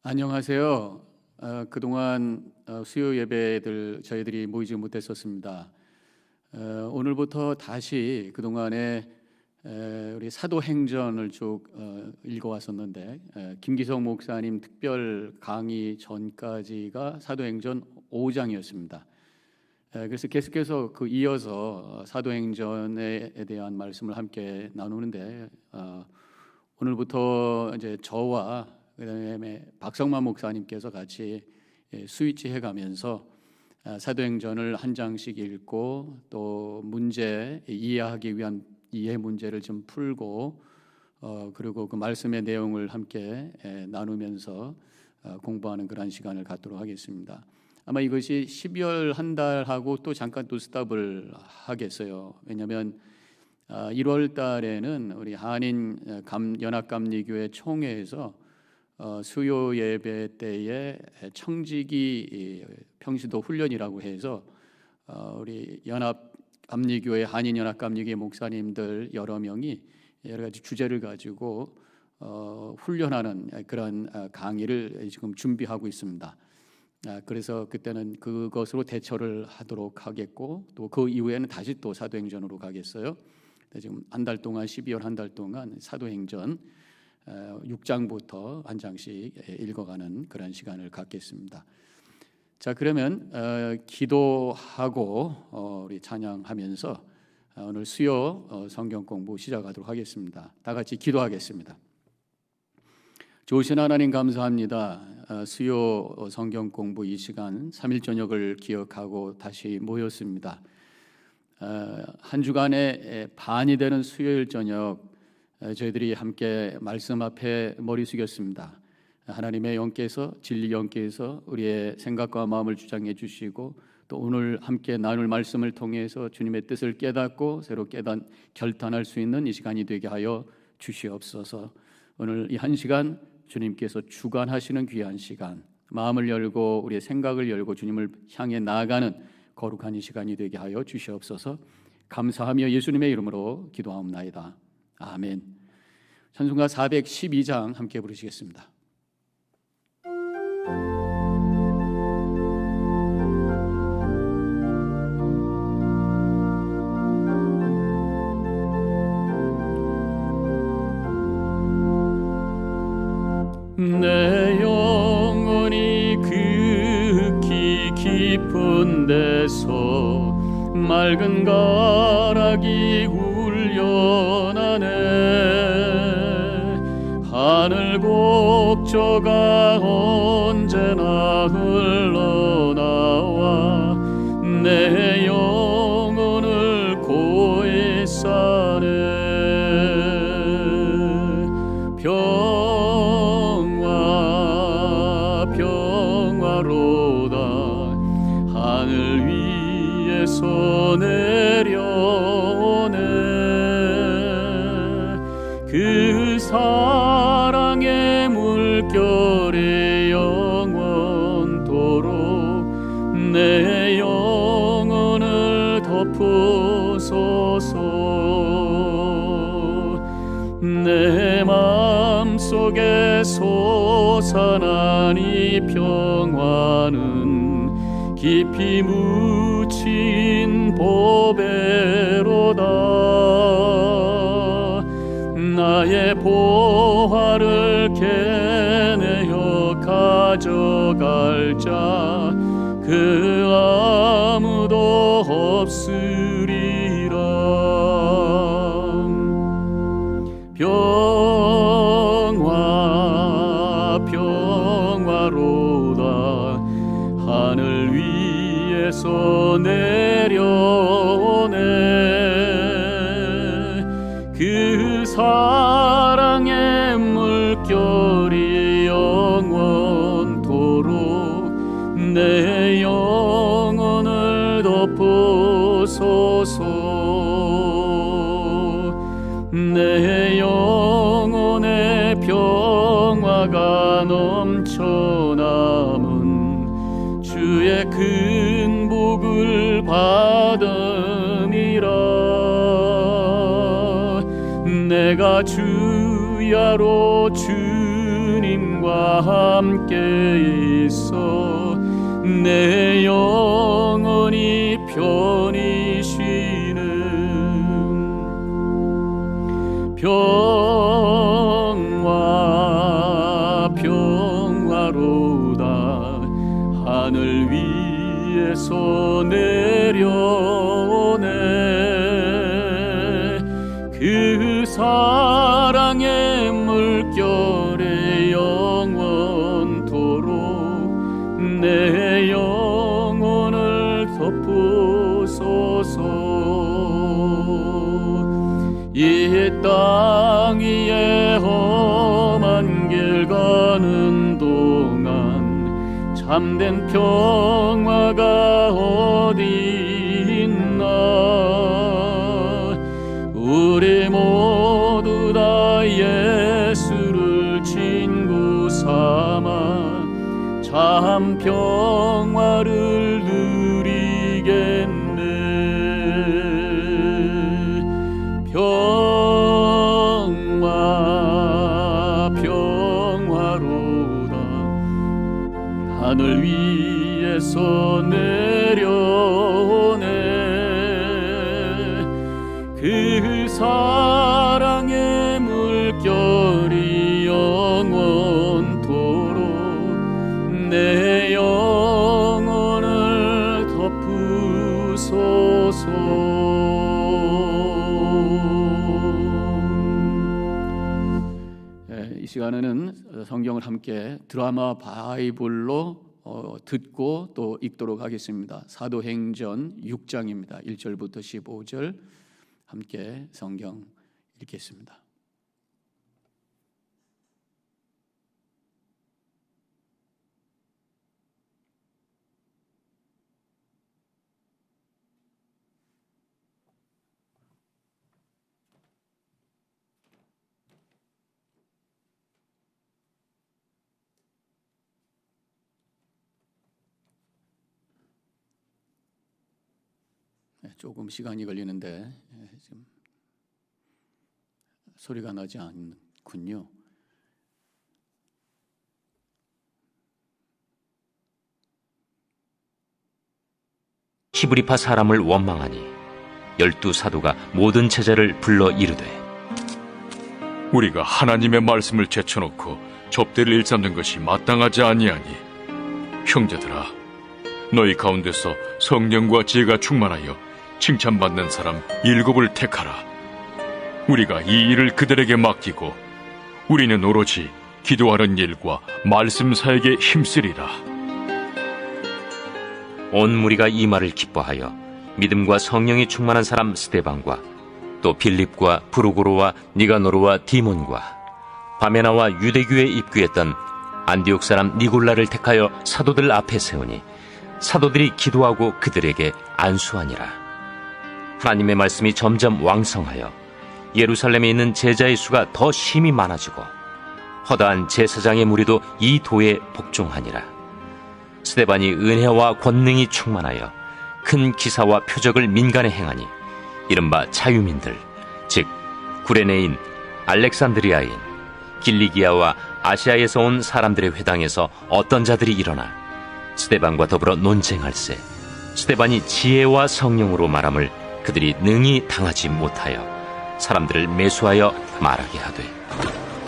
안녕하세요. 그동안 수요 예배들 저희들이 모이지 못했었습니다. 오늘부터 다시 그동안에 우리 사도행전을 쭉 읽어왔었는데 김기성 목사님 특별 강의 전까지가 사도행전 5장이었습니다. 그래서 계속해서 이어서 사도행전에 대한 말씀을 함께 나누는데 오늘부터 이제 저와 그다음에 박성만 목사님께서 같이 스위치 해가면서 사도행전을 한 장씩 읽고 또 문제 이해하기 위한 이해 문제를 좀 풀고 그리고 그 말씀의 내용을 함께 나누면서 공부하는 그런 시간을 갖도록 하겠습니다. 아마 이것이 12월 한 달하고 또 잠깐 또 스탑을 하겠어요. 왜냐하면 1월 달에는 우리 한인 연합감리교회 총회에서 수요 예배 때에 청지기 평시도 훈련이라고 해서 우리 연합감리교회 한인 연합감리교회 목사님들 여러 명이 여러 가지 주제를 가지고 훈련하는 그런 강의를 지금 준비하고 있습니다. 그래서 그때는 그것으로 대처를 하도록 하겠고 또 그 이후에는 다시 또 사도행전으로 가겠어요. 지금 한 달 동안 12월 한 달 동안 사도행전 6장부터 한 장씩 읽어가는 그런 시간을 갖겠습니다. 자, 그러면 기도하고 우리 찬양하면서 오늘 수요 성경 공부 시작하도록 하겠습니다. 다 같이 기도하겠습니다. 좋으신 하나님 감사합니다. 수요 성경 공부 이 시간 3일 저녁을 기억하고 다시 모였습니다. 한 주간의 반이 되는 수요일 저녁 저희들이 함께 말씀 앞에 머리 숙였습니다. 하나님의 영께서 진리 영께서 우리의 생각과 마음을 주장해 주시고 또 오늘 함께 나눌 말씀을 통해서 주님의 뜻을 깨닫고 새로 결단할 수 있는 이 시간이 되게 하여 주시옵소서. 오늘 이 한 시간 주님께서 주관하시는 귀한 시간, 마음을 열고 우리의 생각을 열고 주님을 향해 나아가는 거룩한 이 시간이 되게 하여 주시옵소서. 감사하며 예수님의 이름으로 기도하옵나이다. 아멘. 찬송가 412장 함께 부르시겠습니다. 내 영혼이 극히 깊은 데서 맑은 가락이 울려나네. 하늘 곡조가 언제나 흘러나와 내 영혼을 고이 싸네. 평화로다 하늘 위에서 내려오네. 그 사랑의 물결이 영원토록 내 영혼을 덮으소서. 내 마음속에 솟아난 이 평화는 깊이 묻힌 보배로다. 나의 보화를 캐내어 가져갈 자 그 아무도 없으리라. 평화로다 하늘 위에서 내려오네. 그 사랑의 물결이 영원토록 내 영혼을 덮으소서. 내 영혼의 평화가 넘쳐남은 주의 큰 복을 받음이라. 내가 주의 지하로 주님과 함께 있어 내 영혼이 편히 쉬는 평화로다. 하늘 위에서 내려오네 그 사랑의 물결에 영원토록 내 영혼을 덮으소서. 이 땅 위에 험한 길 가는 동안 참된 평화가 어디 있나. 우리 모두 다 예수를 친구 삼아 참 평화를 누리겠네. 평화로다. 하늘 위에서 내려오네 그 사랑의 물결이 영원토록 내 영혼을 덮으소서. 이 시간에는 성경을 함께 드라마 바이블로 듣고 또 읽도록 하겠습니다. 사도행전 6장입니다. 1절부터 15절 함께 성경 읽겠습니다. 조금 시간이 걸리는데 지금 소리가 나지 않군요. 히브리파 사람을 원망하니 12 사도가 모든 제자를 불러 이르되 우리가 하나님의 말씀을 제쳐놓고 접대를 일삼는 것이 마땅하지 아니하니 형제들아 너희 가운데서 성령과 지혜가 충만하여 칭찬받는 사람 7을 택하라. 우리가 이 일을 그들에게 맡기고 우리는 오로지 기도하는 일과 말씀 사역에 힘쓰리라. 온 무리가 이 말을 기뻐하여 믿음과 성령이 충만한 사람 스데반과 또 빌립과 브루고로와 니가노르와 디몬과 바메나와 유대교에 입교했던 안디옥 사람 니골라를 택하여 사도들 앞에 세우니 사도들이 기도하고 그들에게 안수하니라. 하나님의 말씀이 점점 왕성하여 예루살렘에 있는 제자의 수가 더 심히 많아지고 허다한 제사장의 무리도 이 도에 복종하니라. 스데반이 은혜와 권능이 충만하여 큰 기사와 표적을 민간에 행하니 이른바 자유민들 즉 구레네인, 알렉산드리아인, 길리기아와 아시아에서 온 사람들의 회당에서 어떤 자들이 일어나 스데반과 더불어 논쟁할세 스데반이 지혜와 성령으로 말함을 그들이 능히 당하지 못하여 사람들을 매수하여 말하게 하되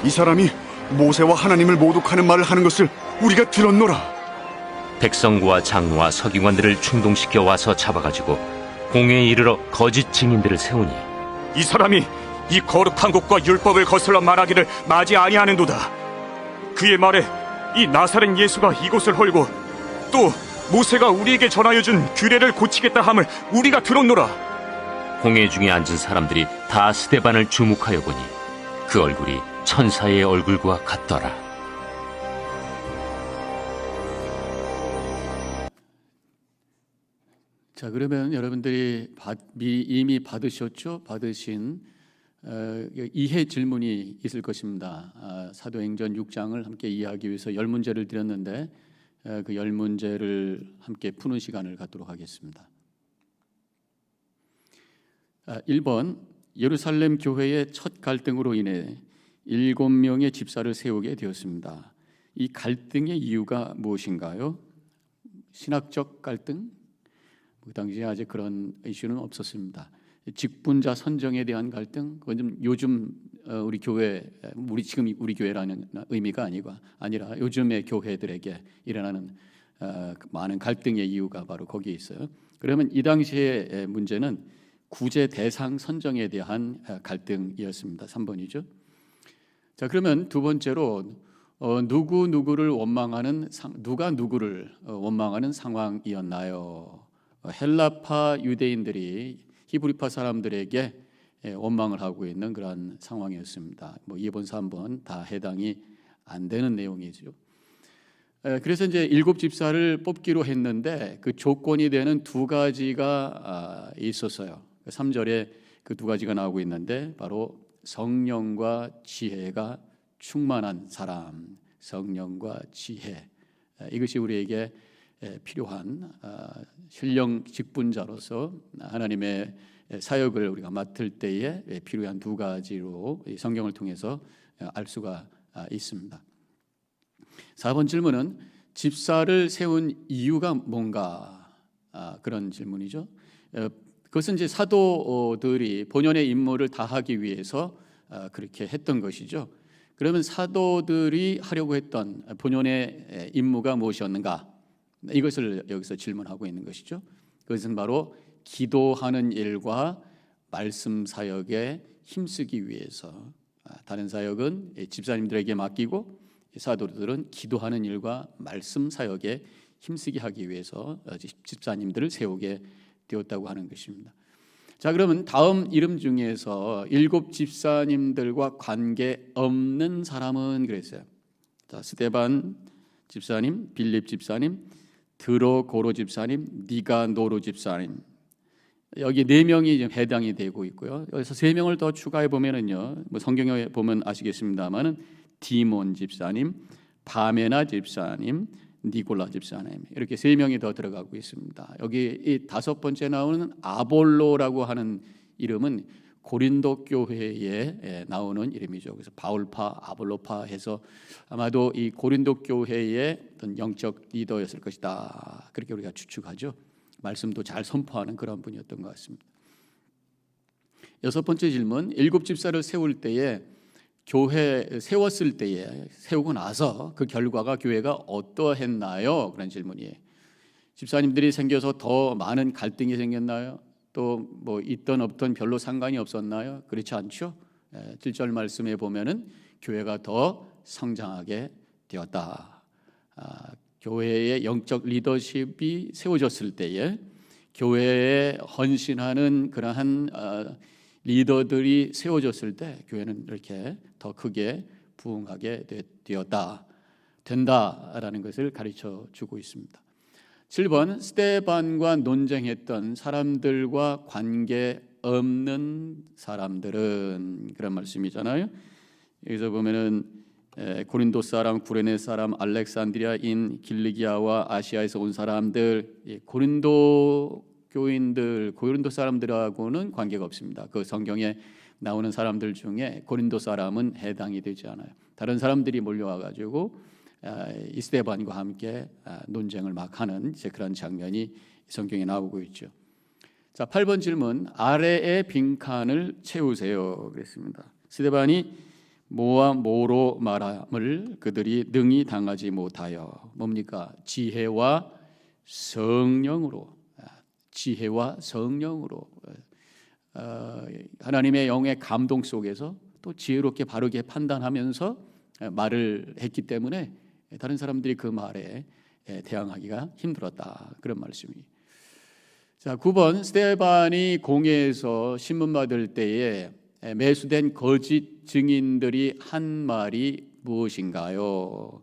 이 사람이 모세와 하나님을 모독하는 말을 하는 것을 우리가 들었노라. 백성과 장로와 서기관들을 충동시켜 와서 잡아가지고 공회에 이르러 거짓 증인들을 세우니 이 사람이 이 거룩한 곳과 율법을 거슬러 말하기를 마지 아니하는도다. 그의 말에 이 나사렛 예수가 이곳을 헐고 또 모세가 우리에게 전하여 준 규례를 고치겠다 함을 우리가 들었노라. 공회 중에 앉은 사람들이 다 스데반을 주목하여 보니 그 얼굴이 천사의 얼굴과 같더라. 자, 그러면 여러분들이 이미 받으신 이해 질문이 있을 것입니다. 사도행전 6장을 함께 이해하기 위해서 10문제를 드렸는데 그 10문제를 함께 푸는 시간을 갖도록 하겠습니다. 1번, 예루살렘 교회의 첫 갈등으로 인해 7명의 집사를 세우게 되었습니다. 이 갈등의 이유가 무엇인가요? 신학적 갈등? 그 당시에 아직 그런 이슈는 없었습니다. 직분자 선정에 대한 갈등, 그건 좀 요즘 우리 교회, 지금 우리 교회라는 의미가 아니라 요즘의 교회들에게 일어나는 많은 갈등의 이유가 바로 거기에 있어요. 그러면 이 당시의 문제는 구제 대상 선정에 대한 갈등이었습니다. 3번이죠. 자, 그러면 두 번째로 누구를 원망하는 누가 누구를 원망하는 상황이었나요? 헬라파 유대인들이 히브리파 사람들에게 원망을 하고 있는 그런 상황이었습니다. 2번, 3번 다 해당이 안 되는 내용이죠. 그래서 이제 7 집사를 뽑기로 했는데 그 조건이 되는 두 가지가 있었어요. 3절에 그 두 가지가 나오고 있는데 바로 성령과 지혜가 충만한 사람, 성령과 지혜, 이것이 우리에게 필요한 신령 직분자로서 하나님의 사역을 우리가 맡을 때에 필요한 두 가지로 성경을 통해서 알 수가 있습니다. 4번 질문은 집사를 세운 이유가 뭔가, 그런 질문이죠. 그것은 이제 사도들이 본연의 임무를 다하기 위해서 그렇게 했던 것이죠. 그러면 사도들이 하려고 했던 본연의 임무가 무엇이었는가? 이것을 여기서 질문하고 있는 것이죠. 그것은 바로 기도하는 일과 말씀 사역에 힘쓰기 위해서, 다른 사역은 집사님들에게 맡기고 사도들은 기도하는 일과 말씀 사역에 힘쓰게 하기 위해서 집사님들을 세우게 되었다고 하는 것입니다. 자, 그러면 다음 이름 중에서 7 집사님들과 관계 없는 사람은 그랬어요. 자, 스데반 집사님, 빌립 집사님, 드로고로 집사님, 니가노르 집사님, 여기 4명이 해당이 되고 있고요. 여기서 3명을 더 추가해 보면은요, 성경에 보면 아시겠습니다만은 디몬 집사님, 바메나 집사님, 니골라 집사님, 이렇게 3명이 더 들어가고 있습니다. 여기 이 5번째 나오는 아볼로라고 하는 이름은 고린도 교회에 나오는 이름이죠. 그래서 바울파, 아볼로파 해서 아마도 이 고린도 교회의 어떤 영적 리더였을 것이다, 그렇게 우리가 추측하죠. 말씀도 잘 선포하는 그런 분이었던 것 같습니다. 6번째 질문, 7 집사를 세울 때에 교회 세웠을 때에, 세우고 나서 그 결과가 교회가 어떠했나요? 그런 질문이에요. 집사님들이 생겨서 더 많은 갈등이 생겼나요? 또 있던 없던 별로 상관이 없었나요? 그렇지 않죠. 7절 말씀에 보면은 교회가 더 성장하게 되었다. 교회의 영적 리더십이 세워졌을 때에 교회에 헌신하는 그러한 리더들이 세워졌을 때 교회는 이렇게 더 크게 부흥하게 된다라는 것을 가르쳐 주고 있습니다. 7번, 스데반과 논쟁했던 사람들과 관계 없는 사람들은, 그런 말씀이잖아요. 여기서 보면은 고린도 사람, 구레네 사람, 알렉산드리아인, 길리기아와 아시아에서 온 사람들, 고린도 교인들, 고린도 사람들하고는 관계가 없습니다. 그 성경에 나오는 사람들 중에 고린도 사람은 해당이 되지 않아요. 다른 사람들이 몰려와 가지고 스데반과 함께 논쟁을 막 하는 그런 장면이 성경에 나오고 있죠. 자, 8번 질문, 아래의 빈칸을 채우세요. 그랬습니다. 스데반이 뭐와 뭐로 말함을 그들이 능히 당하지 못하여, 뭡니까? 지혜와 성령으로, 하나님의 영의 감동 속에서 또 지혜롭게 바르게 판단하면서 말을 했기 때문에 다른 사람들이 그 말에 대항하기가 힘들었다, 그런 말씀이. 자, 9번, 스데반이 공회에서 신문 받을 때에 매수된 거짓 증인들이 한 말이 무엇인가요?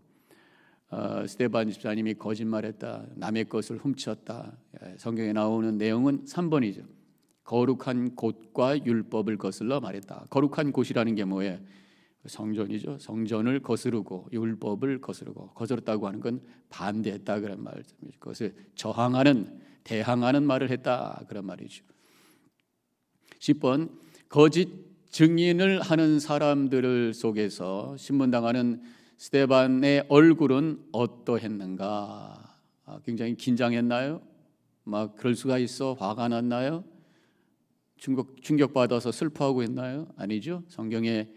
스데반 집사님이 거짓말했다, 남의 것을 훔쳤다. 성경에 나오는 내용은 3번이죠. 거룩한 곳과 율법을 거슬러 말했다. 거룩한 곳이라는 게 뭐예요? 성전이죠. 성전을 거스르고 율법을 거스렀다고 하는 건 반대했다, 그런 말이죠. 그것을 저항하는, 대항하는 말을 했다, 그런 말이죠. 10번, 거짓 증인을 하는 사람들 속에서 신문당하는 스데반의 얼굴은 어떠했는가? 굉장히 긴장했나요? 막 그럴 수가 있어 화가 났나요? 충격받아서 슬퍼하고 있나요? 아니죠. 성경에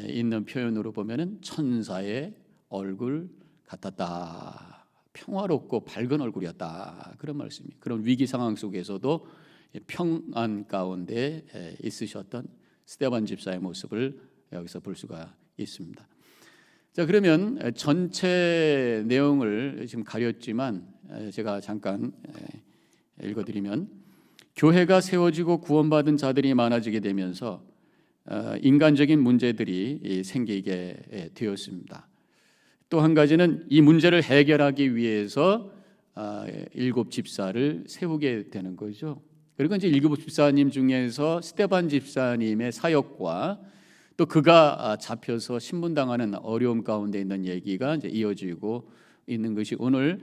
있는 표현으로 보면은 천사의 얼굴 같았다. 평화롭고 밝은 얼굴이었다. 그런 말씀이. 그런 위기 상황 속에서도 평안 가운데 있으셨던 스데반 집사의 모습을 여기서 볼 수가 있습니다. 자, 그러면 전체 내용을 지금 가렸지만 제가 잠깐 읽어드리면, 교회가 세워지고 구원받은 자들이 많아지게 되면서 인간적인 문제들이 생기게 되었습니다. 또 한 가지는 이 문제를 해결하기 위해서 7 집사를 세우게 되는 거죠. 그리고 이제 7 집사님 중에서 스데반 집사님의 사역과 또 그가 잡혀서 신문당하는 어려움 가운데 있는 얘기가 이제 이어지고 있는 것이 오늘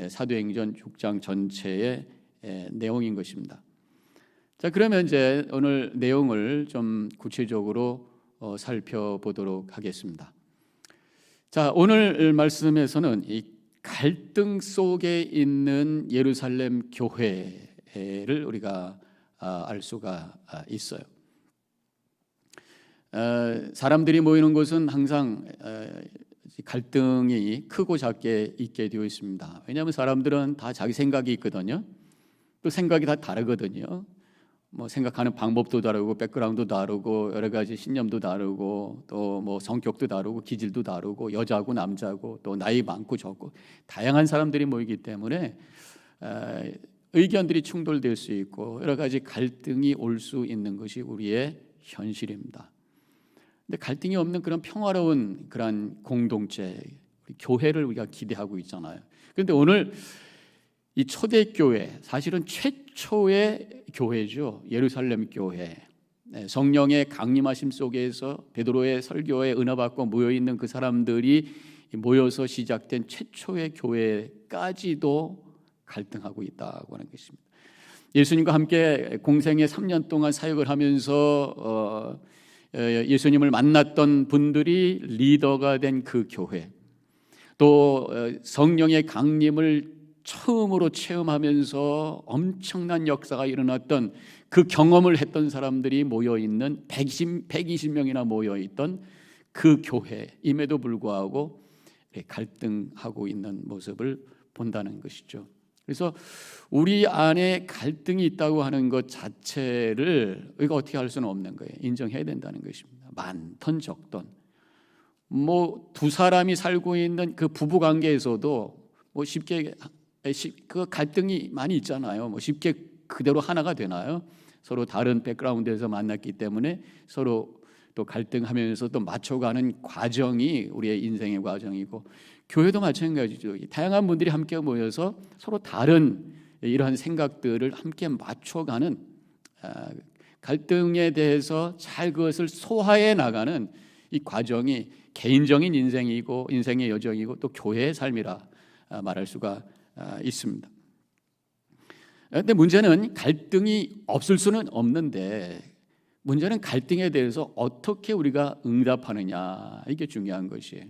사도행전 6장 전체의 내용인 것입니다. 자, 그러면 이제 오늘 내용을 좀 구체적으로 살펴보도록 하겠습니다. 자, 오늘 말씀에서는 이 갈등 속에 있는 예루살렘 교회를 우리가 알 수가 있어요. 사람들이 모이는 곳은 항상 갈등이 크고 작게 있게 되어 있습니다. 왜냐하면 사람들은 다 자기 생각이 있거든요. 또 생각이 다 다르거든요. 뭐 생각하는 방법도 다르고 백그라운드도 다르고 여러 가지 신념도 다르고 또 뭐 성격도 다르고 기질도 다르고 여자고 남자고 또 나이 많고 적고 다양한 사람들이 모이기 때문에 의견들이 충돌될 수 있고 여러 가지 갈등이 올 수 있는 것이 우리의 현실입니다. 근데 갈등이 없는 그런 평화로운 그런 공동체, 교회를 우리가 기대하고 있잖아요. 그런데 오늘 이 초대교회, 사실은 최초의 교회죠. 예루살렘 교회. 성령의 강림하심 속에서 베드로의 설교에 은혜받고 모여있는 그 사람들이 모여서 시작된 최초의 교회까지도 갈등하고 있다고 하는 것입니다. 예수님과 함께 공생의 3년 동안 사역을 하면서 예수님을 만났던 분들이 리더가 된 그 교회, 또 성령의 강림을 처음으로 체험하면서 엄청난 역사가 일어났던 그 경험을 했던 사람들이 모여있는 120명이나 모여있던 그 교회임에도 불구하고 갈등하고 있는 모습을 본다는 것이죠. 그래서 우리 안에 갈등이 있다고 하는 것 자체를 우리가 어떻게 할 수는 없는 거예요. 인정해야 된다는 것입니다. 많던 적던 뭐 두 사람이 살고 있는 그 부부 관계에서도 뭐 쉽게 그 갈등이 많이 있잖아요. 뭐 쉽게 그대로 하나가 되나요? 서로 다른 백그라운드에서 만났기 때문에 서로 또 갈등하면서 또 맞춰가는 과정이 우리의 인생의 과정이고, 교회도 마찬가지죠. 다양한 분들이 함께 모여서 서로 다른 이러한 생각들을 함께 맞춰가는, 갈등에 대해서 잘 그것을 소화해 나가는 이 과정이 개인적인 인생이고 인생의 여정이고 또 교회의 삶이라 말할 수가 있습니다. 그런데 문제는 갈등이 없을 수는 없는데, 문제는 갈등에 대해서 어떻게 우리가 응답하느냐, 이게 중요한 것이에요.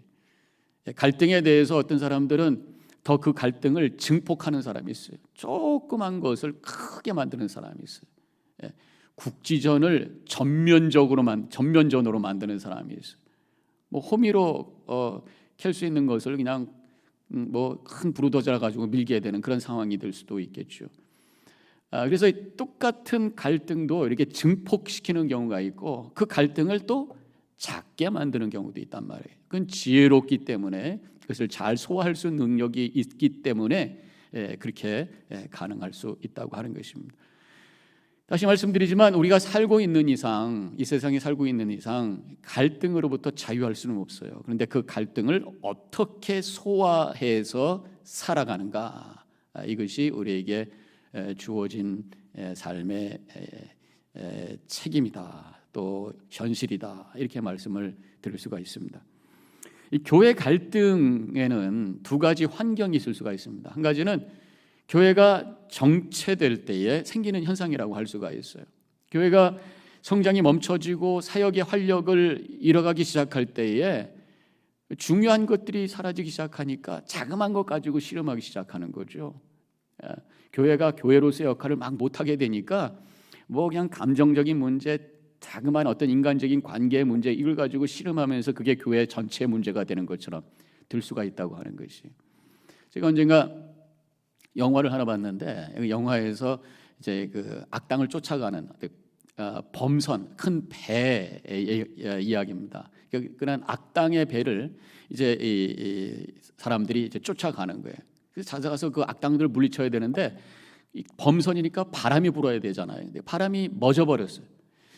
갈등에 대해서 어떤 사람들은 더 그 갈등을 증폭하는 사람이 있어요. 조그만 것을 크게 만드는 사람이 있어요. 국지전을 전면전으로 만드는 사람이 있어요. 뭐 호미로 캘 수 있는 것을 그냥 뭐 큰 브루도저를 가지고 밀게 되는 그런 상황이 될 수도 있겠죠. 그래서 똑같은 갈등도 이렇게 증폭시키는 경우가 있고, 그 갈등을 또 작게 만드는 경우도 있단 말이에요. 그건 지혜롭기 때문에, 그것을 잘 소화할 수 있는 능력이 있기 때문에 그렇게 가능할 수 있다고 하는 것입니다. 다시 말씀드리지만 우리가 살고 있는 이상, 이 세상에 살고 있는 이상 갈등으로부터 자유할 수는 없어요. 그런데 그 갈등을 어떻게 소화해서 살아가는가, 이것이 우리에게 주어진 삶의 책임이다, 또 현실이다, 이렇게 말씀을 드릴 수가 있습니다. 이 교회 갈등에는 두 가지 환경이 있을 수가 있습니다. 한 가지는 교회가 정체될 때에 생기는 현상이라고 할 수가 있어요. 교회가 성장이 멈춰지고 사역의 활력을 잃어가기 시작할 때에 중요한 것들이 사라지기 시작하니까 자그마한 것 가지고 씨름하기 시작하는 거죠. 교회가 교회로서의 역할을 막 못하게 되니까 뭐 그냥 감정적인 문제, 자그마한 어떤 인간적인 관계의 문제, 이걸 가지고 씨름하면서 그게 교회 전체의 문제가 되는 것처럼 들 수가 있다고 하는 것이. 제가 언젠가 영화를 하나 봤는데, 그 영화에서 이제 그 악당을 쫓아가는 범선, 큰 배의 이야기입니다. 그런 악당의 배를 이제 이 사람들이 이제 쫓아가는 거예요. 그래서 찾아가서 그 악당들을 물리쳐야 되는데, 이 범선이니까 바람이 불어야 되잖아요. 근데 바람이 멎어버렸어요.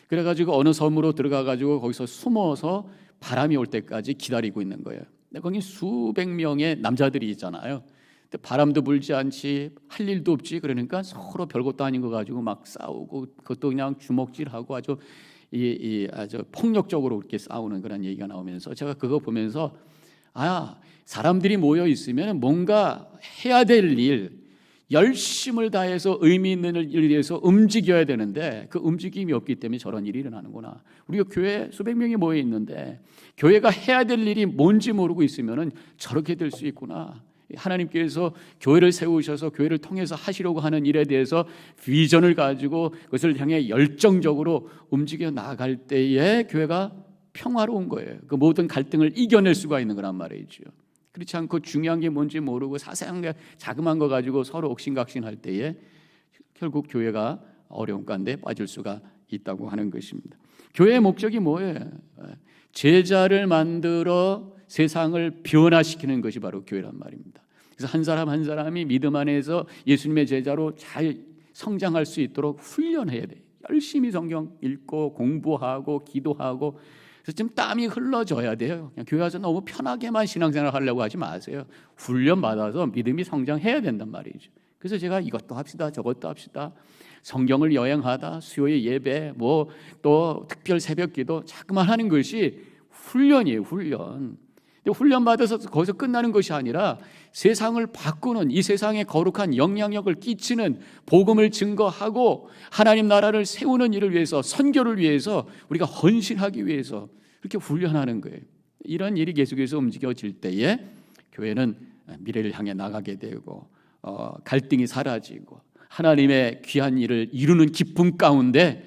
그래가지고 어느 섬으로 들어가가지고 거기서 숨어서 바람이 올 때까지 기다리고 있는 거예요. 근데 거기 수백 명의 남자들이 있잖아요. 근데 바람도 불지 않지, 할 일도 없지. 그러니까 서로 별것도 아닌 거 가지고 막 싸우고, 그것도 그냥 주먹질하고 아주 아주 폭력적으로 이렇게 싸우는 그런 얘기가 나오면서 제가 그거 보면서 사람들이 모여 있으면 뭔가 해야 될 일, 열심을 다해서 의미 있는 일을 위해서 움직여야 되는데 그 움직임이 없기 때문에 저런 일이 일어나는구나. 우리가 교회 수백 명이 모여 있는데 교회가 해야 될 일이 뭔지 모르고 있으면 저렇게 될 수 있구나. 하나님께서 교회를 세우셔서 교회를 통해서 하시려고 하는 일에 대해서 비전을 가지고 그것을 향해 열정적으로 움직여 나갈 때에 교회가 평화로운 거예요. 그 모든 갈등을 이겨낼 수가 있는 거란 말이죠. 그렇지 않고 중요한 게 뭔지 모르고 사소한 게 자그마한 거 가지고 서로 옥신각신할 때에 결국 교회가 어려운 가운데 빠질 수가 있다고 하는 것입니다. 교회의 목적이 뭐예요? 제자를 만들어 세상을 변화시키는 것이 바로 교회란 말입니다. 그래서 한 사람 한 사람이 믿음 안에서 예수님의 제자로 잘 성장할 수 있도록 훈련해야 돼요. 열심히 성경 읽고 공부하고 기도하고. 그래서 좀 땀이 흘러져야 돼요. 그냥 교회 와서 너무 편하게만 신앙생활 하려고 하지 마세요. 훈련 받아서 믿음이 성장해야 된단 말이죠. 그래서 제가 이것도 합시다 저것도 합시다, 성경을 여행하다, 수요일 예배, 뭐 또 특별 새벽기도 자꾸만 하는 것이 훈련이에요. 훈련. 근데 훈련 받아서 거기서 끝나는 것이 아니라 세상을 바꾸는, 이 세상에 거룩한 영향력을 끼치는, 복음을 증거하고 하나님 나라를 세우는 일을 위해서, 선교를 위해서 우리가 헌신하기 위해서 이렇게 훈련하는 거예요. 이런 일이 계속해서 움직여질 때에 교회는 미래를 향해 나가게 되고 갈등이 사라지고 하나님의 귀한 일을 이루는 기쁨 가운데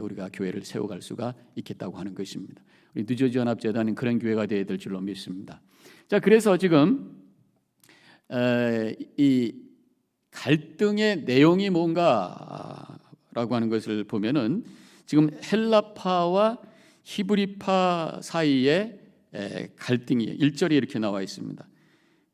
우리가 교회를 세워갈 수가 있겠다고 하는 것입니다. 우리 뉴저지 연합재단은 그런 교회가 되어야 될 줄로 믿습니다. 자, 그래서 지금 이 갈등의 내용이 뭔가라고 하는 것을 보면은 지금 헬라파와 히브리파 사이에 갈등이 1절에 이렇게 나와 있습니다.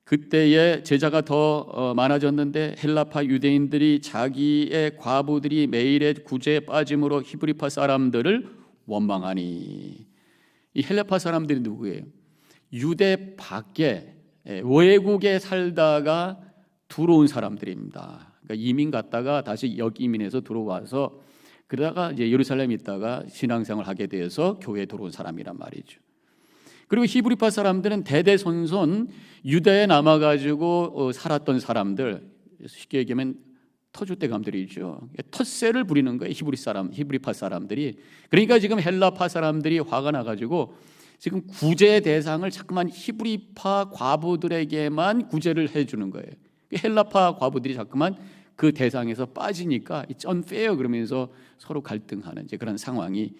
그때에 제자가 더 많아졌는데 헬라파 유대인들이 자기의 과부들이 매일의 구제에 빠짐으로 히브리파 사람들을 원망하니. 이 헬라파 사람들이 누구예요? 유대 밖에 외국에 살다가 들어온 사람들입니다. 그러니까 이민 갔다가 다시 역이민해서 들어와서 그러다가 이제 예루살렘에 있다가 신앙생활을 하게 돼서 교회에 들어온 사람이란 말이죠. 그리고 히브리파 사람들은 대대손손 유대에 남아가지고 살았던 사람들, 쉽게 얘기하면 터줏대감들이죠. 텃세를 부리는 거예요. 히브리파 사람들이. 그러니까 지금 헬라파 사람들이 화가 나가지고 지금 구제 대상을 자꾸만 히브리파 과부들에게만 구제를 해주는 거예요. 헬라파 과부들이 자꾸만 그 대상에서 빠지니까 it's unfair 그러면서 서로 갈등하는 이제 그런 상황이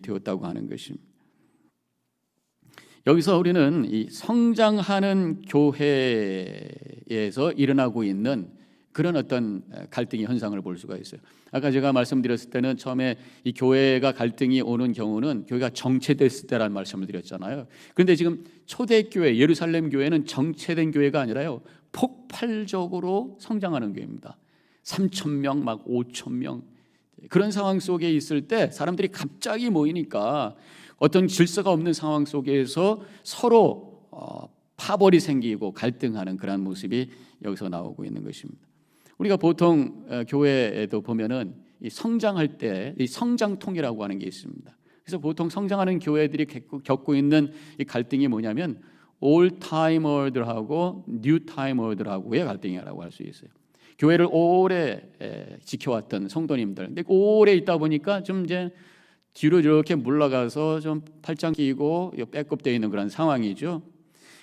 되었다고 하는 것입니다. 여기서 우리는 이 성장하는 교회에서 일어나고 있는 그런 어떤 갈등의 현상을 볼 수가 있어요. 아까 제가 말씀드렸을 때는 처음에 이 교회가 갈등이 오는 경우는 교회가 정체됐을 때라는 말씀을 드렸잖아요. 그런데 지금 초대교회 예루살렘 교회는 정체된 교회가 아니라요, 폭발적으로 성장하는 교회입니다. 3,000명, 막 5,000명 그런 상황 속에 있을 때 사람들이 갑자기 모이니까 어떤 질서가 없는 상황 속에서 서로 파벌이 생기고 갈등하는 그런 모습이 여기서 나오고 있는 것입니다. 우리가 보통 교회에도 보면은 이 성장할 때 이 성장통이라고 하는 게 있습니다. 그래서 보통 성장하는 교회들이 겪고 있는 이 갈등이 뭐냐면 올타이머들하고 뉴타이머들하고의 갈등이라고 할 수 있어요. 교회를 오래 지켜왔던 성도님들, 근데 오래 있다 보니까 좀 이제 뒤로 이렇게 물러가서 좀 팔짱 끼고 빼껍되어 있는 그런 상황이죠.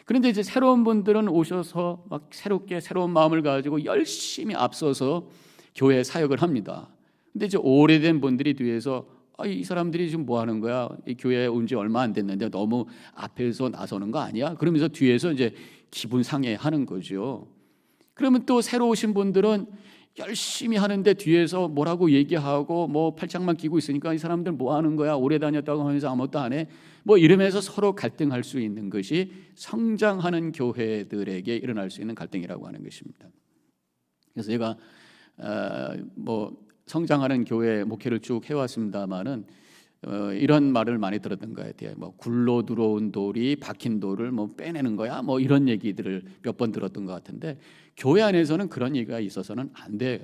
그런데 이제 새로운 분들은 오셔서 막 새롭게 새로운 마음을 가지고 열심히 앞서서 교회 사역을 합니다. 근데 이제 오래된 분들이 뒤에서 이 사람들이 지금 뭐 하는 거야? 이 교회에 온 지 얼마 안 됐는데 너무 앞에서 나서는 거 아니야? 그러면서 뒤에서 이제 기분 상해하는 거죠. 그러면 또 새로 오신 분들은 열심히 하는데 뒤에서 뭐라고 얘기하고 뭐 팔짱만 끼고 있으니까 이 사람들 뭐 하는 거야? 오래 다녔다고 하면서 아무것도 안 해? 뭐 이러면서 서로 갈등할 수 있는 것이 성장하는 교회들에게 일어날 수 있는 갈등이라고 하는 것입니다. 그래서 제가 뭐 성장하는 교회 목회를 쭉 해왔습니다만은 이런 말을 많이 들었던 것 같아요. 뭐 굴러 들어온 돌이 박힌 돌을 뭐 빼내는 거야, 뭐 이런 얘기들을 몇 번 들었던 것 같은데 교회 안에서는 그런 얘기가 있어서는 안 돼요.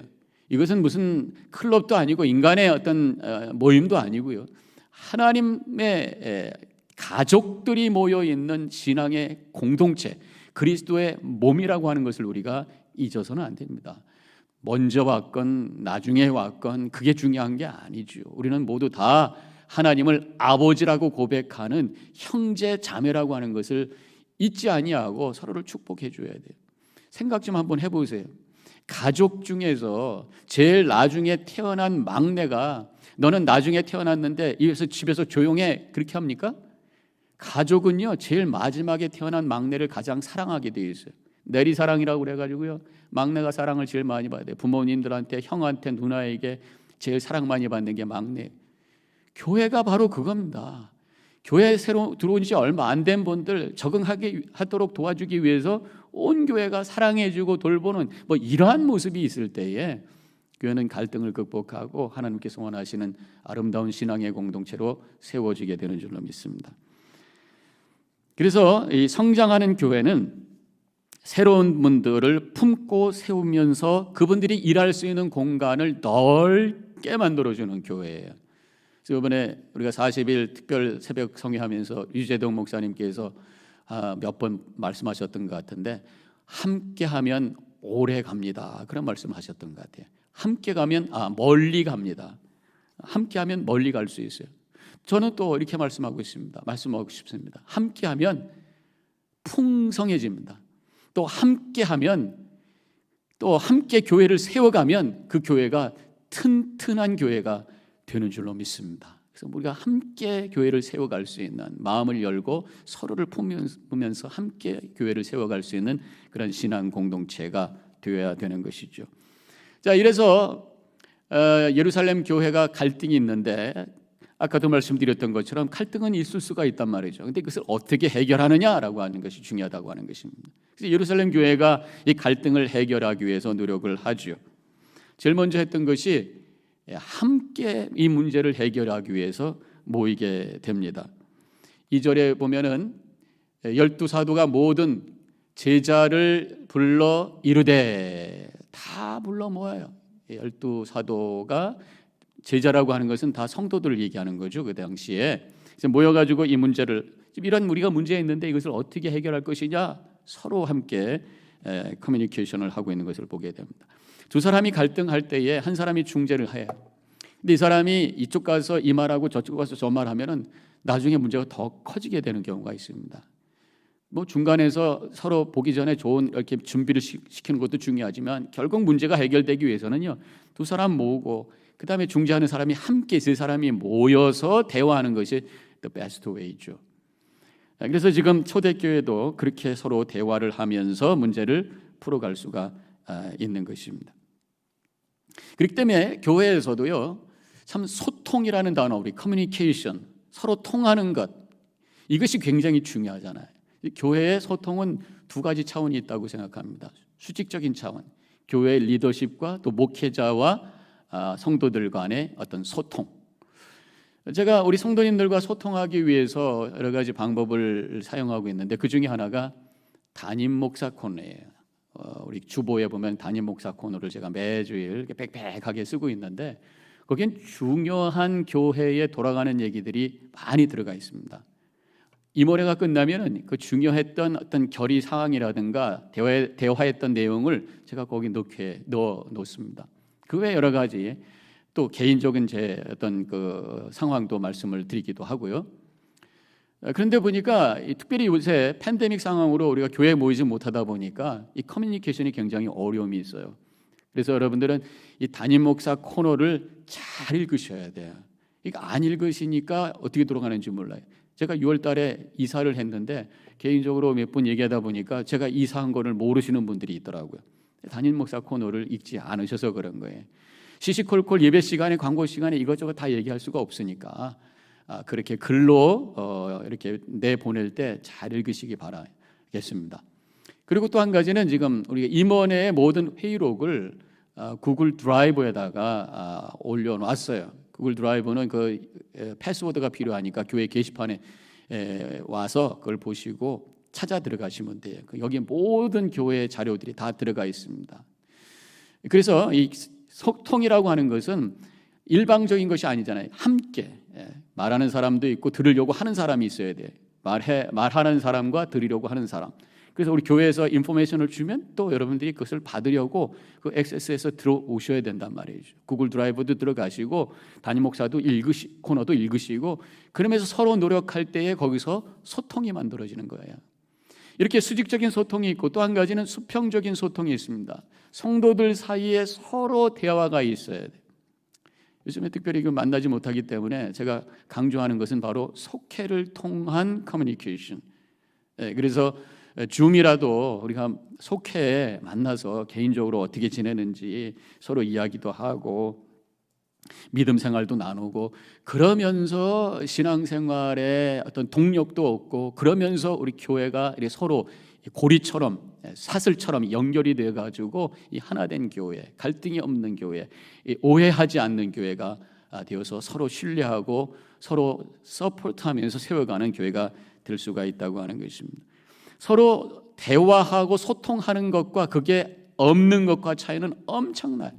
이것은 무슨 클럽도 아니고 인간의 어떤 모임도 아니고요. 하나님의 가족들이 모여 있는 신앙의 공동체, 그리스도의 몸이라고 하는 것을 우리가 잊어서는 안 됩니다. 먼저 왔건 나중에 왔건 그게 중요한 게 아니죠. 우리는 모두 다 하나님을 아버지라고 고백하는 형제 자매라고 하는 것을 잊지 아니하고 서로를 축복해 줘야 돼요. 생각 좀 한번 해보세요. 가족 중에서 제일 나중에 태어난 막내가 너는 나중에 태어났는데 집에서 조용해, 그렇게 합니까? 가족은요, 제일 마지막에 태어난 막내를 가장 사랑하게 되어 있어요. 내리사랑이라고 그래가지고요, 막내가 사랑을 제일 많이 받아요. 부모님들한테, 형한테, 누나에게 제일 사랑 많이 받는 게 막내. 교회가 바로 그겁니다. 교회에 새로 들어온 지 얼마 안 된 분들 적응하도록 도와주기 위해서 온 교회가 사랑해주고 돌보는 뭐 이러한 모습이 있을 때에 교회는 갈등을 극복하고 하나님께서 원하시는 아름다운 신앙의 공동체로 세워지게 되는 줄로 믿습니다. 그래서 이 성장하는 교회는 새로운 분들을 품고 세우면서 그분들이 일할 수 있는 공간을 넓게 만들어주는 교회예요. 그래서 이번에 우리가 40일 특별 새벽 성회하면서 유재동 목사님께서 몇 번 말씀하셨던 것 같은데, 함께하면 오래 갑니다, 그런 말씀하셨던 것 같아요. 함께 가면 멀리 갑니다. 함께하면 멀리 갈 수 있어요. 저는 또 이렇게 말씀하고 싶습니다. 함께하면 풍성해집니다. 또 함께하면, 또 함께 교회를 세워가면 그 교회가 튼튼한 교회가 되는 줄로 믿습니다. 그래서 우리가 함께 교회를 세워갈 수 있는, 마음을 열고 서로를 품으면서 함께 교회를 세워갈 수 있는 그런 신앙 공동체가 되어야 되는 것이죠. 자, 이래서 예루살렘 교회가 갈등이 있는데, 아까도 말씀드렸던 것처럼 갈등은 있을 수가 있단 말이죠. 그런데 그것을 어떻게 해결하느냐라고 하는 것이 중요하다고 하는 것입니다. 그래서 예루살렘 교회가 이 갈등을 해결하기 위해서 노력을 하죠. 제일 먼저 했던 것이 함께 이 문제를 해결하기 위해서 모이게 됩니다. 2절에 보면은 12사도가 모든 제자를 불러 이르되, 다 불러 모아요. 12사도가 제자라고 하는 것은 다 성도들을 얘기하는 거죠. 그 당시에. 그래서 모여가지고 이 문제를, 이런 우리가 문제 있는데 이것을 어떻게 해결할 것이냐, 서로 함께 커뮤니케이션을 하고 있는 것을 보게 됩니다. 두 사람이 갈등할 때에 한 사람이 중재를 해요. 근데 이 사람이 이쪽 가서 이 말하고 저쪽 가서 저 말하면은 나중에 문제가 더 커지게 되는 경우가 있습니다. 뭐 중간에서 서로 보기 전에 좋은 이렇게 준비를 시키는 것도 중요하지만, 결국 문제가 해결되기 위해서는요, 두 사람 모으고 그 다음에 중재하는 사람이 함께 세 사람이 모여서 대화하는 것이 the best way죠. 그래서 지금 초대교회도 그렇게 서로 대화를 하면서 문제를 풀어갈 수가 있는 것입니다. 그렇기 때문에 교회에서도요, 참 소통이라는 단어, 우리 커뮤니케이션, 서로 통하는 것, 이것이 굉장히 중요하잖아요. 교회의 소통은 두 가지 차원이 있다고 생각합니다. 수직적인 차원, 교회의 리더십과 또 목회자와 성도들 간의 어떤 소통. 제가 우리 성도님들과 소통하기 위해서 여러 가지 방법을 사용하고 있는데, 그 중에 하나가 담임 목사 코너예요. 우리 주보에 보면 담임 목사 코너를 제가 매주일 이렇게 빽빽하게 쓰고 있는데, 거기엔 중요한 교회에 돌아가는 얘기들이 많이 들어가 있습니다. 이모레가 끝나면은 그 중요했던 어떤 결의 사항이라든가 대화했던 내용을 제가 거기 넣어 놓습니다. 그 외 여러 가지, 또 개인적인 제 어떤 그 상황도 말씀을 드리기도 하고요. 그런데 보니까 특별히 요새 팬데믹 상황으로 우리가 교회에 모이지 못하다 보니까 이 커뮤니케이션이 굉장히 어려움이 있어요. 그래서 여러분들은 이 담임 목사 코너를 잘 읽으셔야 돼요. 이거 안 읽으시니까 어떻게 돌아가는지 몰라요. 제가 6월 달에 이사를 했는데 개인적으로 몇 분 얘기하다 보니까 제가 이사한 거를 모르시는 분들이 있더라고요. 담임 목사 코너를 읽지 않으셔서 그런 거예요. 시시콜콜 예배 시간에 광고 시간에 이것저것 다 얘기할 수가 없으니까 그렇게 글로 이렇게 내보낼 때 잘 읽으시기 바라겠습니다. 그리고 또 한 가지는 지금 우리가 임원회의 모든 회의록을 구글 드라이브에다가 올려놨어요. 구글 드라이브는 그 패스워드가 필요하니까 교회 게시판에 와서 그걸 보시고 찾아 들어가시면 돼요. 여기 모든 교회 자료들이 다 들어가 있습니다. 그래서 이 소통이라고 하는 것은 일방적인 것이 아니잖아요. 함께 말하는 사람도 있고 들으려고 하는 사람이 있어야 돼요. 말하는 사람과 들으려고 하는 사람. 그래서 우리 교회에서 인포메이션을 주면 또 여러분들이 그것을 받으려고 그 액세스에서 들어오셔야 된단 말이죠. 구글 드라이브도 들어가시고 담임 목사도 코너도 읽으시고 그러면서 서로 노력할 때에 거기서 소통이 만들어지는 거예요. 이렇게 수직적인 소통이 있고 또 한 가지는 수평적인 소통이 있습니다. 성도들 사이에 서로 대화가 있어야 돼요. 요즘에 특별히 만나지 못하기 때문에 제가 강조하는 것은 바로 속회를 통한 커뮤니케이션. 그래서 줌이라도 우리가 속회에 만나서 개인적으로 어떻게 지내는지 서로 이야기도 하고 믿음 생활도 나누고 그러면서 신앙생활에 어떤 동력도 얻고 그러면서 우리 교회가 서로 고리처럼 사슬처럼 연결이 되어 가지고 이 하나된 교회, 갈등이 없는 교회, 오해하지 않는 교회가 되어서 서로 신뢰하고 서로 서포트하면서 세워가는 교회가 될 수가 있다고 하는 것입니다. 서로 대화하고 소통하는 것과 그게 없는 것과 차이는 엄청나요.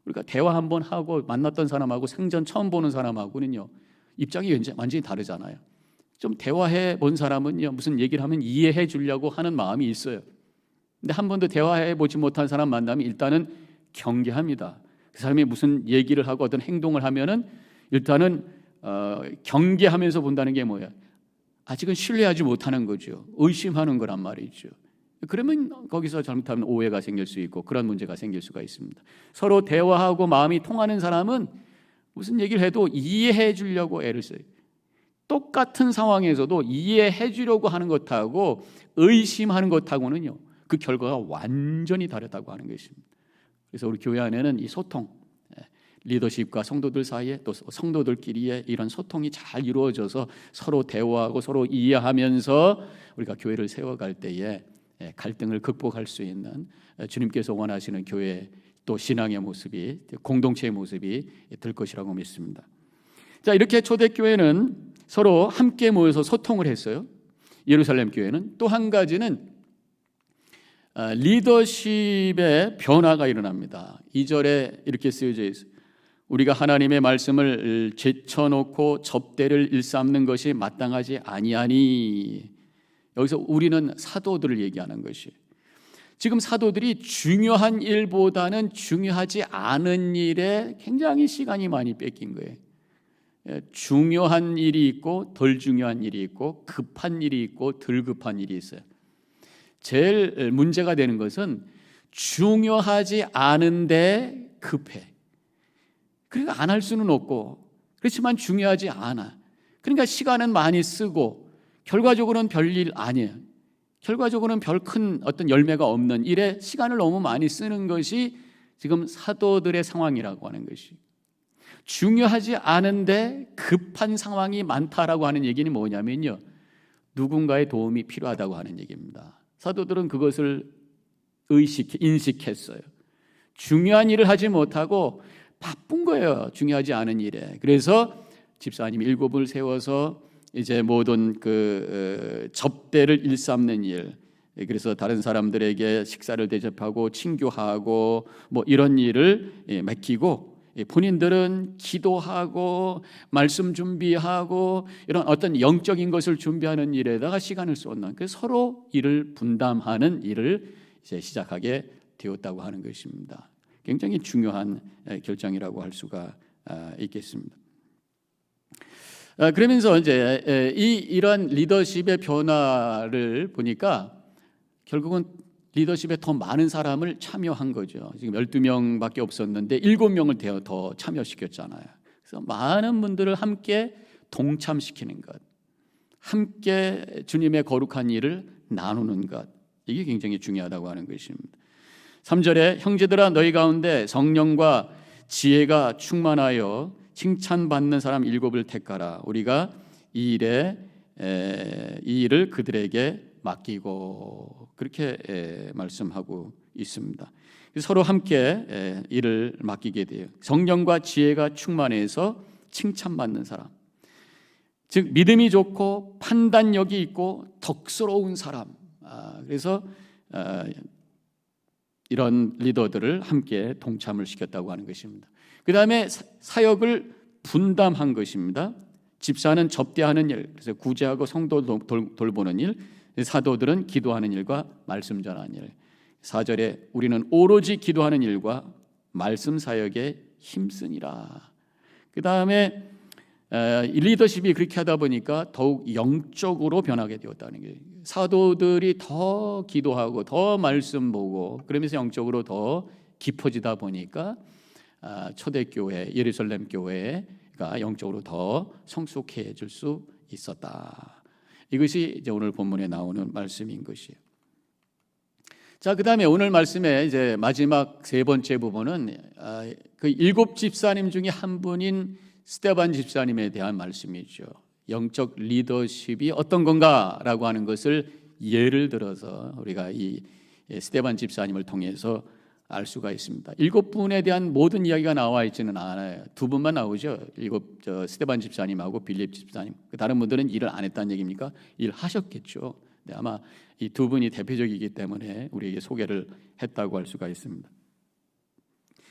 우리가 대화 한번 하고 만났던 사람하고 생전 처음 보는 사람하고는요 입장이 완전히 다르잖아요. 좀 대화해 본 사람은요 무슨 얘기를 하면 이해해 주려고 하는 마음이 있어요. 근데 한 번도 대화해 보지 못한 사람 만나면 일단은 경계합니다. 그 사람이 무슨 얘기를 하고 어떤 행동을 하면은 일단은 경계하면서 본다는 게 뭐예요? 아직은 신뢰하지 못하는 거죠. 의심하는 거란 말이죠. 그러면 거기서 잘못하면 오해가 생길 수 있고 그런 문제가 생길 수가 있습니다. 서로 대화하고 마음이 통하는 사람은 무슨 얘기를 해도 이해해 주려고 애를 써요. 똑같은 상황에서도 이해해 주려고 하는 것하고 의심하는 것하고는요 그 결과가 완전히 다르다고 하는 것입니다. 그래서 우리 교회 안에는 이 소통, 리더십과 성도들 사이에 또 성도들끼리의 이런 소통이 잘 이루어져서 서로 대화하고 서로 이해하면서 우리가 교회를 세워갈 때에 갈등을 극복할 수 있는 주님께서 원하시는 교회 또 신앙의 모습이 공동체의 모습이 될 것이라고 믿습니다. 자, 이렇게 초대교회는 서로 함께 모여서 소통을 했어요. 예루살렘 교회는 또 한 가지는 리더십의 변화가 일어납니다. 2절에 이렇게 쓰여져 있어요. 우리가 하나님의 말씀을 제쳐놓고 접대를 일삼는 것이 마땅하지 아니하니. 여기서 우리는 사도들을 얘기하는 것이에요. 지금 사도들이 중요한 일보다는 중요하지 않은 일에 굉장히 시간이 많이 뺏긴 거예요. 중요한 일이 있고 덜 중요한 일이 있고 급한 일이 있고 덜 급한 일이 있어요. 제일 문제가 되는 것은 중요하지 않은데 급해. 그러니까 안 할 수는 없고 그렇지만 중요하지 않아. 그러니까 시간은 많이 쓰고 결과적으로는 별일 아니에요. 결과적으로는 별 큰 어떤 열매가 없는 일에 시간을 너무 많이 쓰는 것이 지금 사도들의 상황이라고 하는 것이. 중요하지 않은데 급한 상황이 많다라고 하는 얘기는 뭐냐면요, 누군가의 도움이 필요하다고 하는 얘기입니다. 사도들은 그것을 인식했어요. 중요한 일을 하지 못하고 바쁜 거예요, 중요하지 않은 일에. 그래서 집사님 7을 세워서 이제 모든 그 접대를 일삼는 일, 그래서 다른 사람들에게 식사를 대접하고 친교하고 뭐 이런 일을 맡기고, 본인들은 기도하고 말씀 준비하고 이런 어떤 영적인 것을 준비하는 일에다가 시간을 쏟는, 그래서 서로 일을 분담하는 일을 이제 시작하게 되었다고 하는 것입니다. 굉장히 중요한 결정이라고 할 수가 있겠습니다. 그러면서 이제 이러한 리더십의 변화를 보니까 결국은 리더십에 더 많은 사람을 참여한 거죠. 지금 12명밖에 없었는데 7명을 더 참여시켰잖아요. 그래서 많은 분들을 함께 동참시키는 것, 함께 주님의 거룩한 일을 나누는 것, 이게 굉장히 중요하다고 하는 것입니다. 3절에 형제들아 너희 가운데 성령과 지혜가 충만하여 칭찬받는 사람 7을 택하라. 우리가 이 일을 그들에게 맡기고, 그렇게 말씀하고 있습니다. 서로 함께 일을 맡기게 돼요. 성령과 지혜가 충만해서 칭찬받는 사람, 즉 믿음이 좋고 판단력이 있고 덕스러운 사람. 그래서 이런 리더들을 함께 동참을 시켰다고 하는 것입니다. 그 다음에 사역을 분담한 것입니다. 집사는 접대하는 일, 그래서 구제하고 성도 돌보는 일, 사도들은 기도하는 일과 말씀 전하는 일. 4절에 우리는 오로지 기도하는 일과 말씀 사역에 힘쓰니라. 그 다음에 리더십이 그렇게 하다 보니까 더욱 영적으로 변하게 되었다는 게, 사도들이 더 기도하고 더 말씀 보고 그러면서 영적으로 더 깊어지다 보니까 초대교회 예루살렘 교회가 영적으로 더 성숙해질 수 있었다. 이것이 이제 오늘 본문에 나오는 말씀인 것이에요. 자, 그다음에 오늘 말씀의 이제 마지막 세 번째 부분은 그 7 집사님 중에 한 분인 스데반 집사님에 대한 말씀이죠. 영적 리더십이 어떤 건가라고 하는 것을 예를 들어서 우리가 이 스데반 집사님을 통해서 알 수가 있습니다. 7분에 대한 모든 이야기가 나와 있지는 않아요. 2분만 나오죠. 스데반 집사님하고 빌립 집사님. 다른 분들은 일을 안 했다는 얘기입니까? 일하셨겠죠. 네, 아마 이 2분이 대표적이기 때문에 우리에게 소개를 했다고 할 수가 있습니다.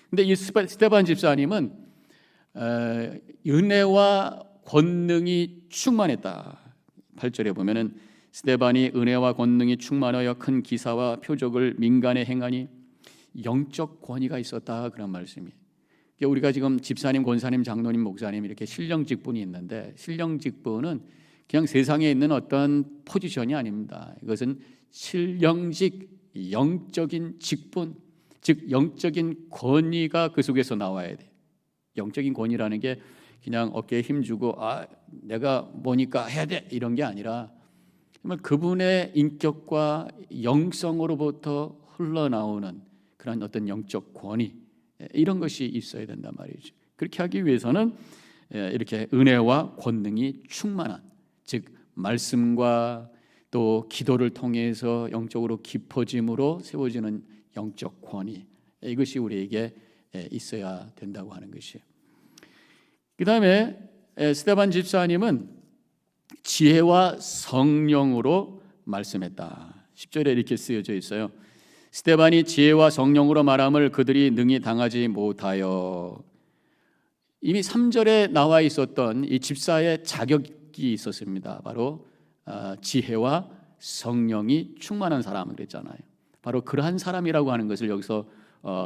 근데 이 스데반 집사님은 은혜와 권능이 충만했다. 8절에 보면은 스데반이 은혜와 권능이 충만하여 큰 기사와 표적을 민간에 행하니 영적 권위가 있었다, 그런 말씀이에요. 우리가 지금 집사님, 권사님, 장로님, 목사님 이렇게 신령 직분이 있는데, 신령 직분은 그냥 세상에 있는 어떤 포지션이 아닙니다. 이것은 신령직, 영적인 직분, 즉 영적인 권위가 그 속에서 나와야 돼. 영적인 권위라는 게 그냥 어깨에 힘주고 내가 뭐니까 해야 돼 이런 게 아니라 정말 그분의 인격과 영성으로부터 흘러나오는 그런 어떤 영적 권위, 이런 것이 있어야 된단 말이죠. 그렇게 하기 위해서는 이렇게 은혜와 권능이 충만한, 즉 말씀과 또 기도를 통해서 영적으로 깊어짐으로 세워지는 영적 권위, 이것이 우리에게 있어야 된다고 하는 것이에요. 그 다음에 스데반 집사님은 지혜와 성령으로 말씀했다. 10절에 이렇게 쓰여져 있어요. 스데반이 지혜와 성령으로 말함을 그들이 능히 당하지 못하여. 이미 3절에 나와 있었던 이 집사의 자격이 있었습니다. 바로 지혜와 성령이 충만한 사람 그랬잖아요. 바로 그러한 사람이라고 하는 것을 여기서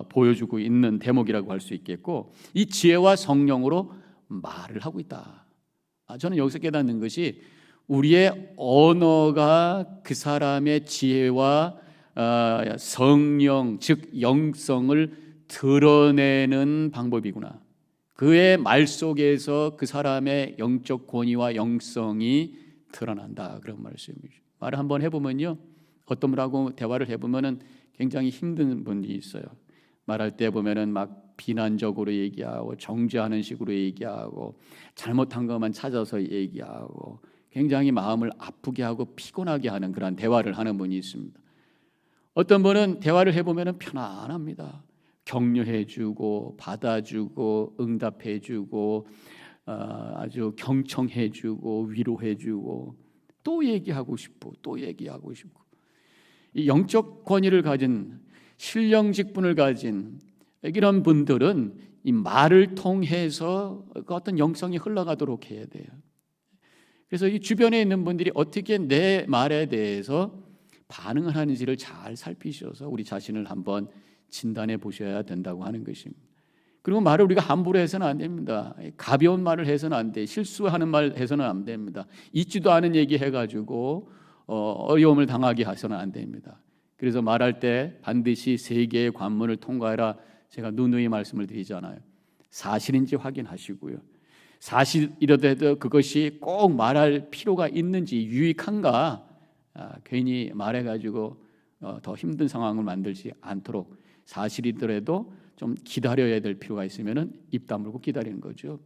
보여주고 있는 대목이라고 할 수 있겠고, 이 지혜와 성령으로 말을 하고 있다. 저는 여기서 깨닫는 것이 우리의 언어가 그 사람의 지혜와 성령, 즉 영성을 드러내는 방법이구나. 그의 말 속에서 그 사람의 영적 권위와 영성이 드러난다, 그런 말씀이죠. 말을 한번 해보면요, 어떤 분하고 대화를 해보면은 굉장히 힘든 분이 있어요. 말할 때 보면은 막 비난적으로 얘기하고 정죄하는 식으로 얘기하고 잘못한 것만 찾아서 얘기하고 굉장히 마음을 아프게 하고 피곤하게 하는 그런 대화를 하는 분이 있습니다. 어떤 분은 대화를 해보면 편안합니다. 격려해주고 받아주고 응답해주고 아주 경청해주고 위로해주고 또 얘기하고 싶고 또 얘기하고 싶고, 이 영적 권위를 가진 신령직분을 가진 이런 분들은 이 말을 통해서 그 어떤 영성이 흘러가도록 해야 돼요. 그래서 이 주변에 있는 분들이 어떻게 내 말에 대해서 반응을 하는지를 잘 살피셔서 우리 자신을 한번 진단해 보셔야 된다고 하는 것입니다. 그리고 말을 우리가 함부로 해서는 안 됩니다. 가벼운 말을 해서는 안 돼. 실수하는 말 해서는 안 됩니다. 있지도 않은 얘기 해가지고 어려움을 당하게 해서는 안 됩니다. 그래서 말할 때 반드시 3개의 관문을 통과해라. 제가 누누이 말씀을 드리잖아요. 사실인지 확인하시고요. 사실이라도 그것이 꼭 말할 필요가 있는지, 유익한가, 괜히 말해가지고 더 힘든 상황을 만들지 않도록 사실이더라도 좀 기다려야 될 필요가 있으면 입 다물고 기다리는 거죠.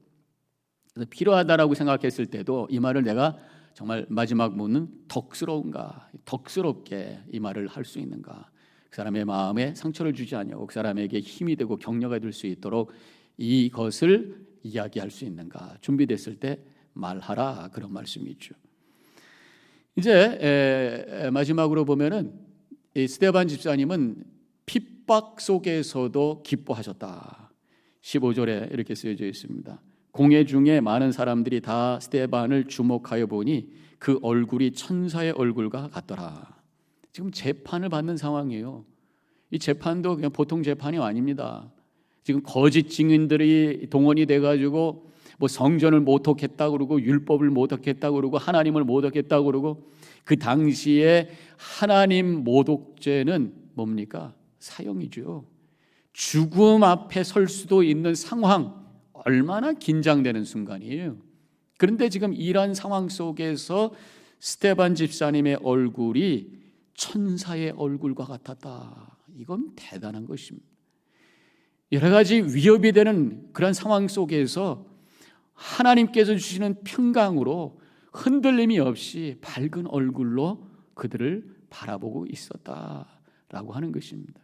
그래서 필요하다라고 생각했을 때도 이 말을 내가 정말 마지막 묻는 덕스러운가, 덕스럽게 이 말을 할 수 있는가, 그 사람의 마음에 상처를 주지 않냐고, 그 사람에게 힘이 되고 격려가 될 수 있도록 이것을 이야기할 수 있는가, 준비됐을 때 말하라, 그런 말씀이죠. 이제 마지막으로 보면은 이 스데반 집사님은 핍박 속에서도 기뻐하셨다. 15절에 이렇게 쓰여져 있습니다. 공회 중에 많은 사람들이 다 스데반을 주목하여 보니 그 얼굴이 천사의 얼굴과 같더라. 지금 재판을 받는 상황이에요. 이 재판도 그냥 보통 재판이 아닙니다. 지금 거짓 증인들이 동원이 돼가지고 뭐 성전을 모독했다 그러고 율법을 모독했다 그러고 하나님을 모독했다 그러고, 그 당시에 하나님 모독죄는 뭡니까? 사형이죠. 죽음 앞에 설 수도 있는 상황, 얼마나 긴장되는 순간이에요. 그런데 지금 이런 상황 속에서 스데반 집사님의 얼굴이 천사의 얼굴과 같았다. 이건 대단한 것입니다. 여러 가지 위협이 되는 그런 상황 속에서 하나님께서 주시는 평강으로 흔들림이 없이 밝은 얼굴로 그들을 바라보고 있었다라고 하는 것입니다.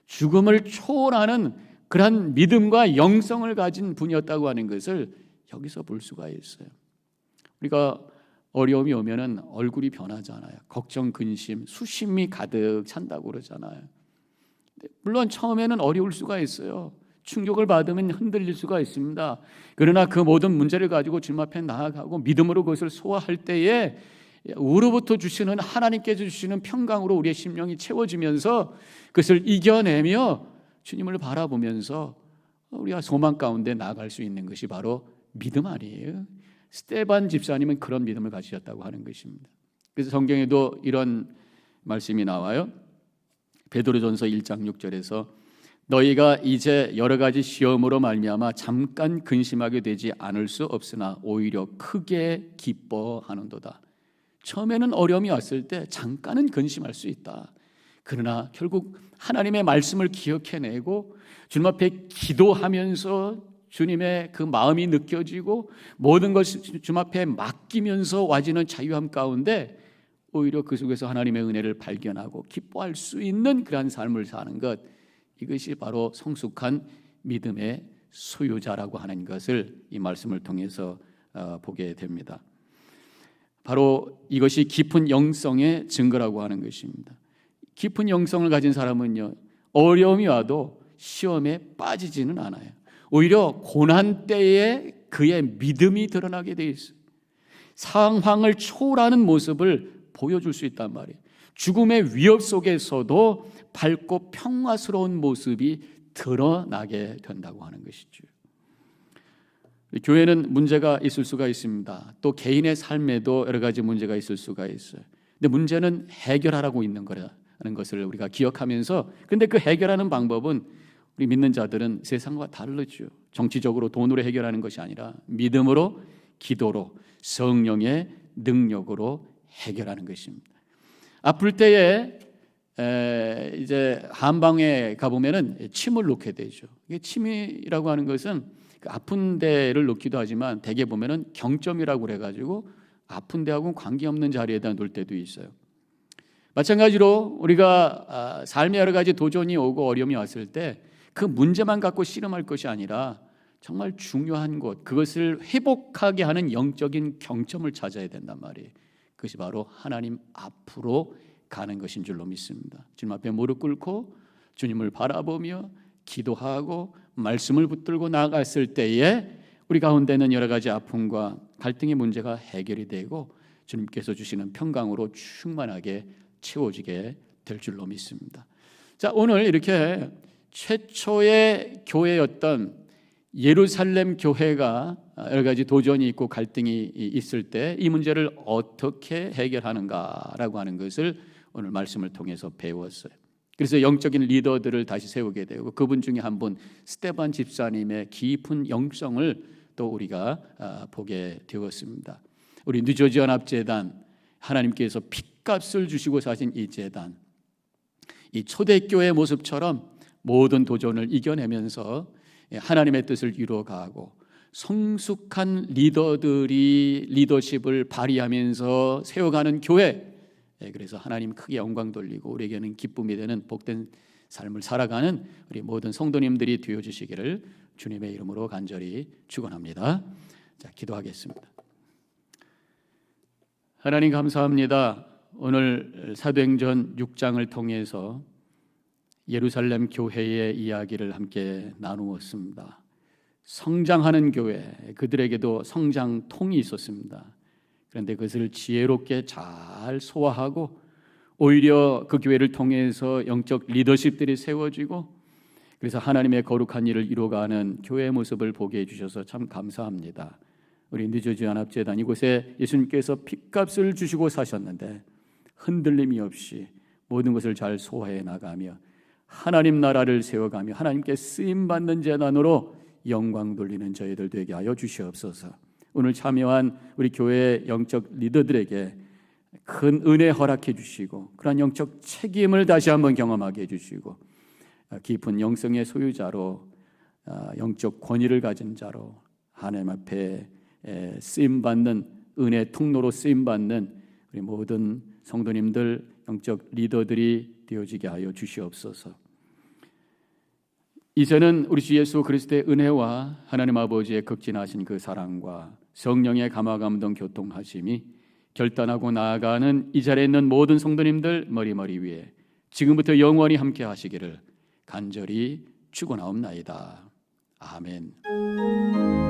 죽음을 초월하는 그러한 믿음과 영성을 가진 분이었다고 하는 것을 여기서 볼 수가 있어요. 우리가 어려움이 오면은 얼굴이 변하잖아요. 걱정, 근심, 수심이 가득 찬다고 그러잖아요. 물론 처음에는 어려울 수가 있어요. 충격을 받으면 흔들릴 수가 있습니다. 그러나 그 모든 문제를 가지고 주님 앞에 나아가고 믿음으로 그것을 소화할 때에 우로부터 주시는, 하나님께서 주시는 평강으로 우리의 심령이 채워지면서 그것을 이겨내며 주님을 바라보면서 우리가 소망 가운데 나아갈 수 있는 것이 바로 믿음 아니에요. 스데반 집사님은 그런 믿음을 가지셨다고 하는 것입니다. 그래서 성경에도 이런 말씀이 나와요. 베드로전서 1장 6절에서 너희가 이제 여러 가지 시험으로 말미암아 잠깐 근심하게 되지 않을 수 없으나 오히려 크게 기뻐하는도다. 처음에는 어려움이 왔을 때 잠깐은 근심할 수 있다. 그러나 결국 하나님의 말씀을 기억해내고 주님 앞에 기도하면서 주님의 그 마음이 느껴지고 모든 것을 주님 앞에 맡기면서 와지는 자유함 가운데 오히려 그 속에서 하나님의 은혜를 발견하고 기뻐할 수 있는 그러한 삶을 사는 것, 이것이 바로 성숙한 믿음의 소유자라고 하는 것을 이 말씀을 통해서 보게 됩니다. 바로 이것이 깊은 영성의 증거라고 하는 것입니다. 깊은 영성을 가진 사람은요, 어려움이 와도 시험에 빠지지는 않아요. 오히려 고난 때에 그의 믿음이 드러나게 돼 있어요. 상황을 초월하는 모습을 보여줄 수 있단 말이에요. 죽음의 위협 속에서도 밝고 평화스러운 모습이 드러나게 된다고 하는 것이죠. 교회는 문제가 있을 수가 있습니다. 또 개인의 삶에도 여러 가지 문제가 있을 수가 있어요. 근데 문제는 해결하라고 있는 거라는 것을 우리가 기억하면서, 근데 그 해결하는 방법은 우리 믿는 자들은 세상과 다르죠. 정치적으로 돈으로 해결하는 것이 아니라 믿음으로, 기도로, 성령의 능력으로 해결하는 것입니다. 아플 때에 이제 한방에 가보면은 침을 놓게 되죠. 이게 침이라고 하는 것은 아픈 데를 놓기도 하지만 대개 보면은 경점이라고 그래가지고 아픈 데하고는 관계없는 자리에다 놓을 때도 있어요. 마찬가지로 우리가 삶의 여러 가지 도전이 오고 어려움이 왔을 때 그 문제만 갖고 씨름할 것이 아니라 정말 중요한 곳, 그것을 회복하게 하는 영적인 경점을 찾아야 된단 말이에요. 그것이 바로 하나님 앞으로 가는 것인 줄로 믿습니다. 주님 앞에 무릎 꿇고 주님을 바라보며 기도하고 말씀을 붙들고 나아갔을 때에 우리 가운데는 여러 가지 아픔과 갈등의 문제가 해결이 되고 주님께서 주시는 평강으로 충만하게 채워지게 될 줄로 믿습니다. 자, 오늘 이렇게 최초의 교회였던 예루살렘 교회가 여러 가지 도전이 있고 갈등이 있을 때 이 문제를 어떻게 해결하는가라고 하는 것을 오늘 말씀을 통해서 배웠어요. 그래서 영적인 리더들을 다시 세우게 되고 그분 중에 한 분 스데반 집사님의 깊은 영성을 또 우리가 보게 되었습니다. 우리 뉴저지연합재단, 하나님께서 핏값을 주시고 사신 이 재단, 이 초대교회 모습처럼 모든 도전을 이겨내면서 하나님의 뜻을 이루어가고 성숙한 리더들이 리더십을 발휘하면서 세워가는 교회, 그래서 하나님 크게 영광 돌리고 우리에게는 기쁨이 되는 복된 삶을 살아가는 우리 모든 성도님들이 되어주시기를 주님의 이름으로 간절히 축원합니다. 자, 기도하겠습니다. 하나님 감사합니다. 오늘 사도행전 6장을 통해서 예루살렘 교회의 이야기를 함께 나누었습니다. 성장하는 교회, 그들에게도 성장통이 있었습니다. 그런데 그것을 지혜롭게 잘 소화하고 오히려 그 교회를 통해서 영적 리더십들이 세워지고 그래서 하나님의 거룩한 일을 이루어가는 교회의 모습을 보게 해주셔서 참 감사합니다. 우리 뉴저지연합재단 이곳에 예수님께서 핏값을 주시고 사셨는데 흔들림이 없이 모든 것을 잘 소화해 나가며 하나님 나라를 세워가며 하나님께 쓰임받는 재단으로 영광 돌리는 저희들 되게 하여 주시옵소서. 오늘 참여한 우리 교회의 영적 리더들에게 큰 은혜 허락해 주시고 그러한 영적 책임을 다시 한번 경험하게 해주시고 깊은 영성의 소유자로 영적 권위를 가진 자로 하나님 앞에 쓰임받는 은혜 통로로 쓰임받는 우리 모든 성도님들 영적 리더들이 되어지게 하여 주시옵소서. 이제는 우리 주 예수 그리스도의 은혜와 하나님 아버지의 극진하신 그 사랑과 성령의 감화감동 교통하심이 결단하고 나아가는 이 자리에 있는 모든 성도님들 머리 위에 지금부터 영원히 함께 하시기를 간절히 축원하옵나이다. 아멘.